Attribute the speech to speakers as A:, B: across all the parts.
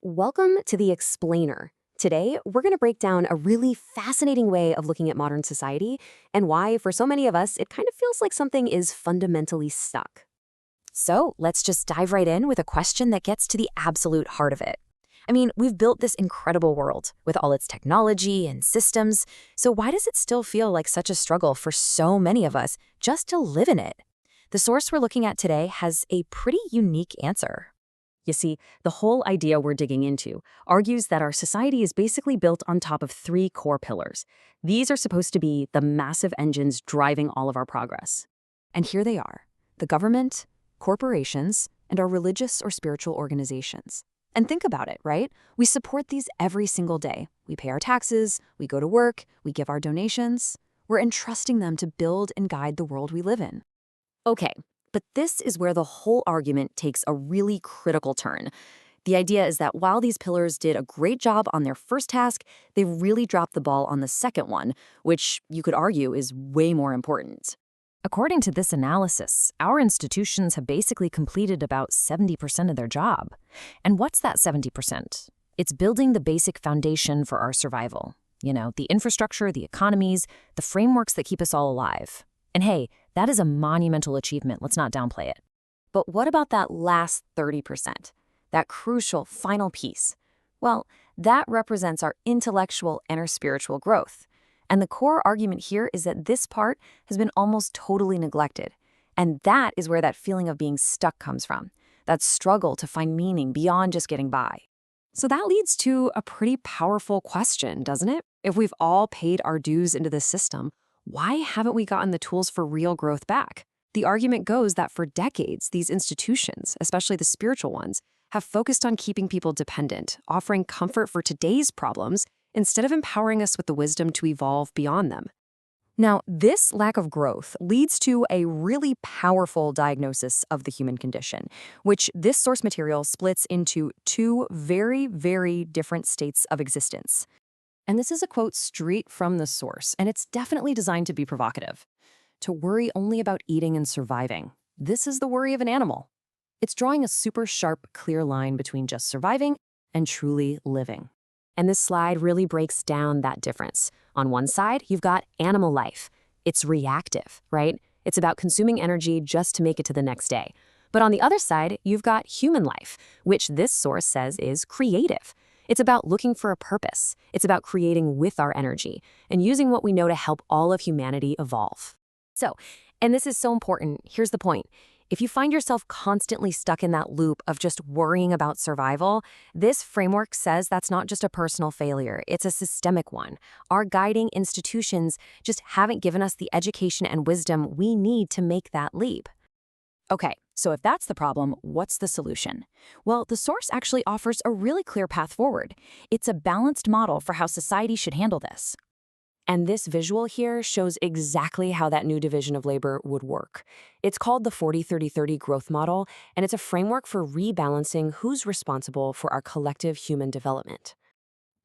A: Welcome to The Explainer. Today, we're going to break down a really fascinating way of looking at modern society and why, for so many of us, it kind of feels like something is fundamentally stuck. So, let's just dive right in with a question that gets to the absolute heart of it. I mean, we've built this incredible world with all its technology and systems, so why does it still feel like such a struggle for so many of us just to live in it? The source we're looking at today has a pretty unique answer. You see, the whole idea we're digging into argues that our society is basically built on top of three core pillars. These are supposed to be the massive engines driving all of our progress. And here they are: the government, corporations, and our religious or spiritual organizations. And think about it, right? We support these every single day. We pay our taxes, we go to work, we give our donations. We're entrusting them to build and guide the world we live in. Okay. But this is where the whole argument takes a really critical turn. The idea is that while these pillars did a great job on their first task, they really dropped the ball on the second one, which you could argue is way more important. According to this analysis, our institutions have basically completed about 70% of their job. And what's that 70%? It's building the basic foundation for our survival. The infrastructure, the economies, the frameworks that keep us all alive. And hey, that is a monumental achievement. Let's not downplay it. But what about that last 30%? That crucial final piece? Well, that represents our intellectual and our spiritual growth. And the core argument here is that this part has been almost totally neglected. And that is where that feeling of being stuck comes from. That struggle to find meaning beyond just getting by. So that leads to a pretty powerful question, doesn't it? If we've all paid our dues into this system, why haven't we gotten the tools for real growth back? The argument goes that for decades, these institutions, especially the spiritual ones, have focused on keeping people dependent, offering comfort for today's problems, instead of empowering us with the wisdom to evolve beyond them. Now, this lack of growth leads to a really powerful diagnosis of the human condition, which this source material splits into two very, very different states of existence. And this is a quote straight from the source, and it's definitely designed to be provocative. To worry only about eating and surviving. This is the worry of an animal. It's drawing a super sharp, clear line between just surviving and truly living. And this slide really breaks down that difference. On one side, you've got animal life. It's reactive, right? It's about consuming energy just to make it to the next day. But on the other side, you've got human life, which this source says is creative. It's about looking for a purpose. It's about creating with our energy and using what we know to help all of humanity evolve. And this is so important, here's the point. If you find yourself constantly stuck in that loop of just worrying about survival, this framework says that's not just a personal failure, it's a systemic one. Our guiding institutions just haven't given us the education and wisdom we need to make that leap. Okay, so if that's the problem, what's the solution? Well, the source actually offers a really clear path forward. It's a balanced model for how society should handle this. And this visual here shows exactly how that new division of labor would work. It's called the 40-30-30 growth model, and it's a framework for rebalancing who's responsible for our collective human development.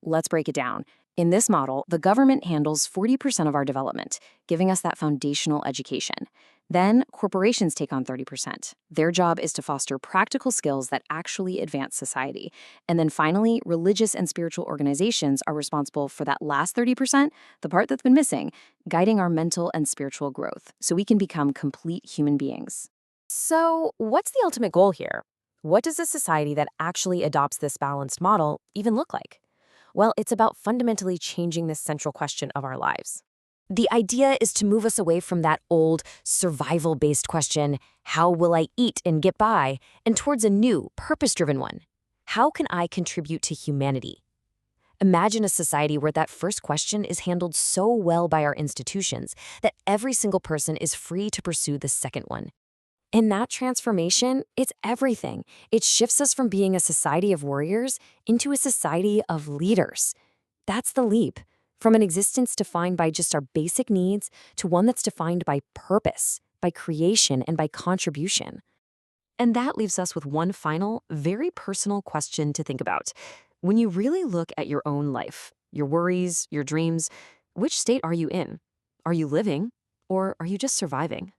A: Let's break it down. In this model, the government handles 40% of our development, giving us that foundational education. Then, corporations take on 30%. Their job is to foster practical skills that actually advance society. And then finally, religious and spiritual organizations are responsible for that last 30%, the part that's been missing, guiding our mental and spiritual growth so we can become complete human beings. So, what's the ultimate goal here? What does a society that actually adopts this balanced model even look like? Well, it's about fundamentally changing this central question of our lives. The idea is to move us away from that old survival-based question, how will I eat and get by, and towards a new, purpose-driven one. How can I contribute to humanity? Imagine a society where that first question is handled so well by our institutions that every single person is free to pursue the second one. In that transformation, it's everything. It shifts us from being a society of warriors into a society of leaders. That's the leap. From an existence defined by just our basic needs to one that's defined by purpose, by creation, and by contribution. And that leaves us with one final, very personal question to think about. When you really look at your own life, your worries, your dreams, which state are you in? Are you living, or are you just surviving?